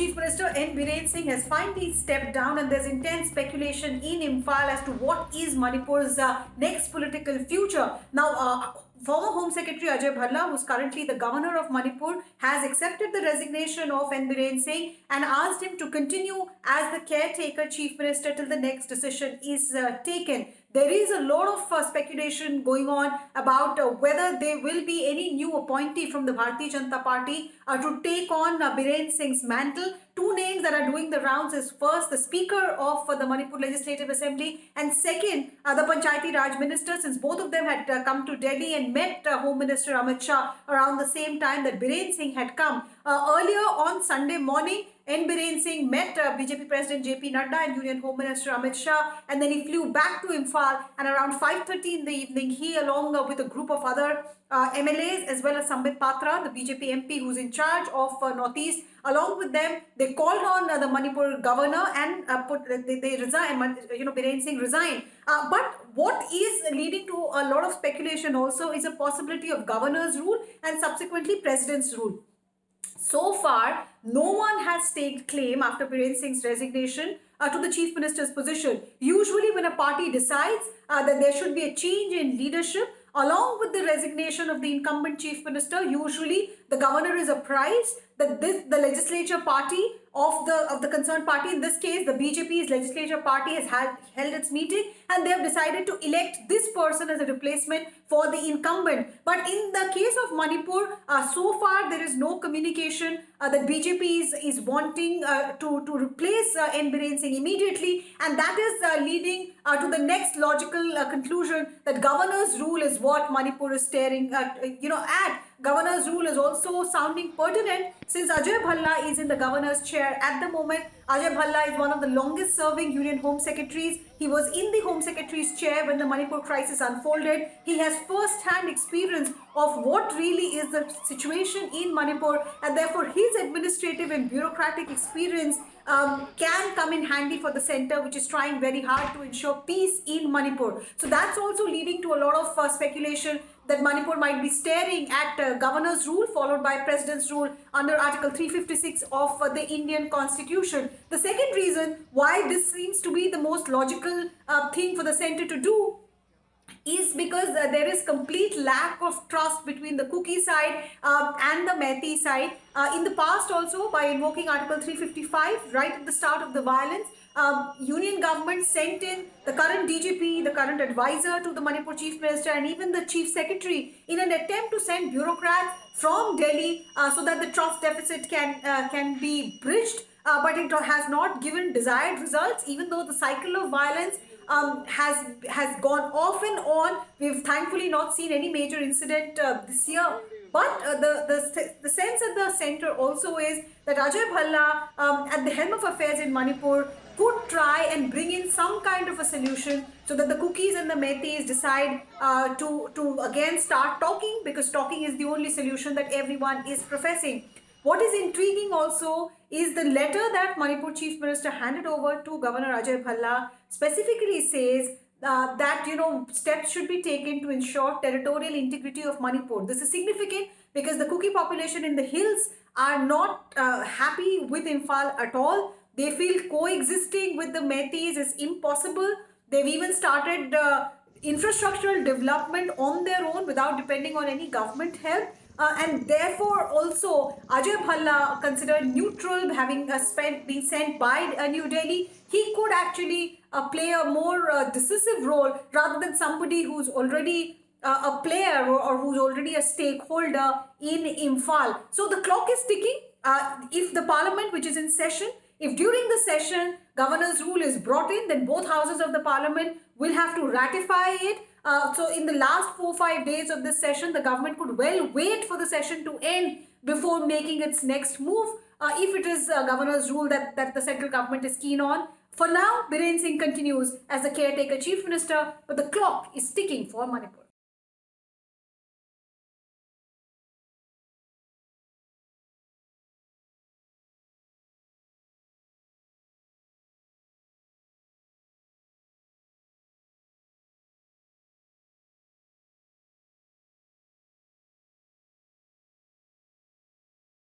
Chief Minister N. Biren Singh has finally stepped down, and there's intense speculation in Imphal as to what is Manipur's next political future. Now, former Home Secretary Ajay Bhalla, who's currently the governor of Manipur, has accepted the resignation of N. Biren Singh and asked him to continue as the caretaker chief minister till the next decision is taken. There is a lot of speculation going on about whether there will be any new appointee from the Bharatiya Janata Party to take on Biren Singh's mantle. Two names that are doing the rounds is first the Speaker of the Manipur Legislative Assembly, and second the Panchayati Raj Minister, since both of them had come to Delhi and met Home Minister Amit Shah around the same time that Biren Singh had come. Earlier on Sunday morning, N. Biren Singh met BJP President JP Nadda and Union Home Minister Amit Shah, and then he flew back to Imphal, and around 5:30 in the evening, he along with a group of other MLAs as well as Sambit Patra, the BJP MP who's in charge of Northeast, along with them, they called on the Manipur governor and they resign. Biren Singh resigned. But what is leading to a lot of speculation also is a possibility of governor's rule and subsequently president's rule. So far, no one has staked claim after Biren Singh's resignation to the chief minister's position. Usually, when a party decides that there should be a change in leadership, along with the resignation of the incumbent chief minister, usually the governor is apprised that the legislature party of the concerned party, in this case the BJP's legislature party, has held its meeting and they have decided to elect this person as a replacement for the incumbent. But in the case of Manipur, so far there is no communication that BJP is wanting to replace N. Biren Singh immediately, and that is leading to the next logical conclusion that governor's rule is what Manipur is staring at. Governor's rule is also sounding pertinent since Ajay Bhalla is in the governor's chair at the moment. Ajay Bhalla is one of the longest serving Union Home Secretaries. He was in the Home Secretary's chair when the Manipur crisis unfolded. He has first-hand experience of what really is the situation in Manipur, and therefore his administrative and bureaucratic experience can come in handy for the center, which is trying very hard to ensure peace in Manipur. So that's also leading to a lot of speculation that Manipur might be staring at governor's rule followed by president's rule under Article 356 of the Indian Constitution. The second reason why this seems to be the most logical thing for the center to do is because there is complete lack of trust between the Kuki side and the Meitei side. In the past also, by invoking Article 355 right at the start of the violence, Union government sent in the current DGP, the current advisor to the Manipur Chief Minister, and even the Chief Secretary in an attempt to send bureaucrats from Delhi so that the trust deficit can be bridged. But it has not given desired results, even though the cycle of violence has gone off and on. We've thankfully not seen any major incident this year. But the sense at the center also is that Ajay Bhalla, at the helm of affairs in Manipur, could try and bring in some kind of a solution so that the Kukis and the Meiteis decide to again start talking, because talking is the only solution that everyone is professing. What is intriguing also is the letter that Manipur Chief Minister handed over to Governor Ajay Bhalla specifically says that steps should be taken to ensure territorial integrity of Manipur. This is significant because the Kuki population in the hills are not happy with Imphal at all. They feel coexisting with the Meiteis is impossible. They've even started infrastructural development on their own without depending on any government help. And therefore also Ajay Bhalla, considered neutral, having been sent by New Delhi, he could actually play a more decisive role rather than somebody who's already a player or who's already a stakeholder in Imphal. So the clock is ticking. If the parliament, which is in session, if during the session governor's rule is brought in, then both houses of the parliament will have to ratify it. So in the last 4-5 days of this session, the government could well wait for the session to end before making its next move, if it is a governor's rule that the central government is keen on. For now, Biren Singh continues as the caretaker chief minister, but the clock is ticking for Manipur.